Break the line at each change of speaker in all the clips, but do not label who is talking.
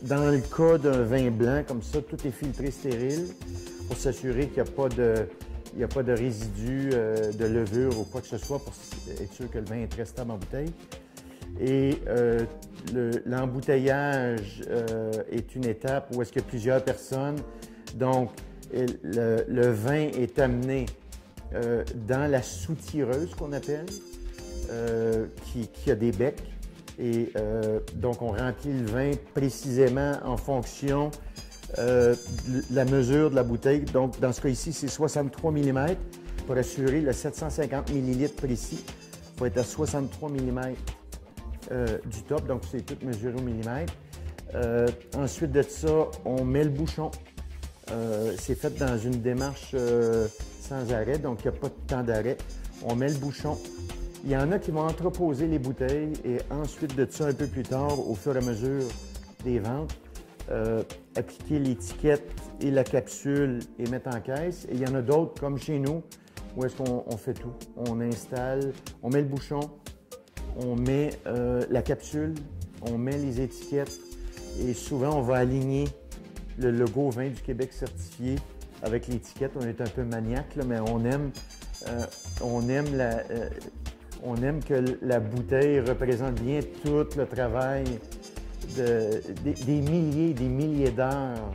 Dans le cas d'un vin blanc comme ça, tout est filtré stérile pour s'assurer qu'il n'y a pas de résidus de levure ou quoi que ce soit pour être sûr que le vin est très stable en bouteille. Et l'embouteillage est une étape où est-ce qu'il y a plusieurs personnes. Donc, le vin est amené dans la soutireuse qu'on appelle, qui a des becs. Et donc, on remplit le vin précisément en fonction de la mesure de la bouteille. Donc, dans ce cas ici, c'est 63 mm. Pour assurer le 750 ml précis, il faut être à 63 mm du top. Donc, c'est tout mesuré au millimètre. Ensuite de ça, on met le bouchon. C'est fait dans une démarche sans arrêt, donc il n'y a pas de temps d'arrêt. On met le bouchon. Il y en a qui vont entreposer les bouteilles et ensuite de ça, un peu plus tard, au fur et à mesure des ventes, appliquer l'étiquette et la capsule et mettre en caisse. Et il y en a d'autres, comme chez nous, où est-ce qu'on fait tout. On installe, on met le bouchon, on met la capsule, on met les étiquettes et souvent on va aligner le logo Vin du Québec certifié avec l'étiquette. On est un peu maniaque, là, mais on aime que la bouteille représente bien tout le travail des milliers d'heures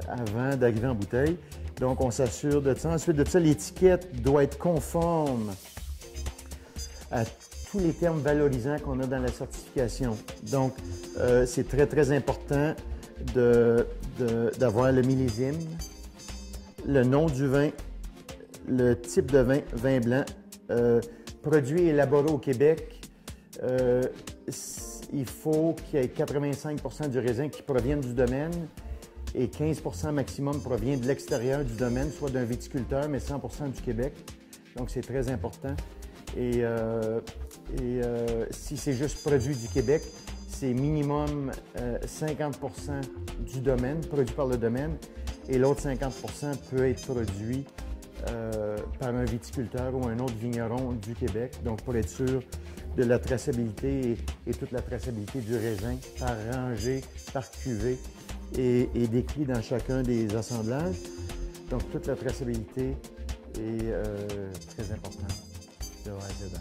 avant d'arriver en bouteille. Donc, on s'assure de ça. Ensuite de ça, l'étiquette doit être conforme à tous les termes valorisants qu'on a dans la certification. Donc, c'est très, très important d'avoir le millésime, le nom du vin, le type de vin, vin blanc, produit élaboré au Québec. Il faut qu'il y ait 85 du raisin qui provienne du domaine et 15 maximum provient de l'extérieur du domaine, soit d'un viticulteur, mais 100 du Québec. Donc, c'est très important. Et si c'est juste produit du Québec, c'est minimum 50 du domaine, produit par le domaine, et l'autre 50 peut être produit par un viticulteur ou un autre vigneron du Québec. Donc, pour être sûr de la traçabilité et toute la traçabilité du raisin par rangée, par cuvée et décrit dans chacun des assemblages. Donc, toute la traçabilité est très importante de A à Z.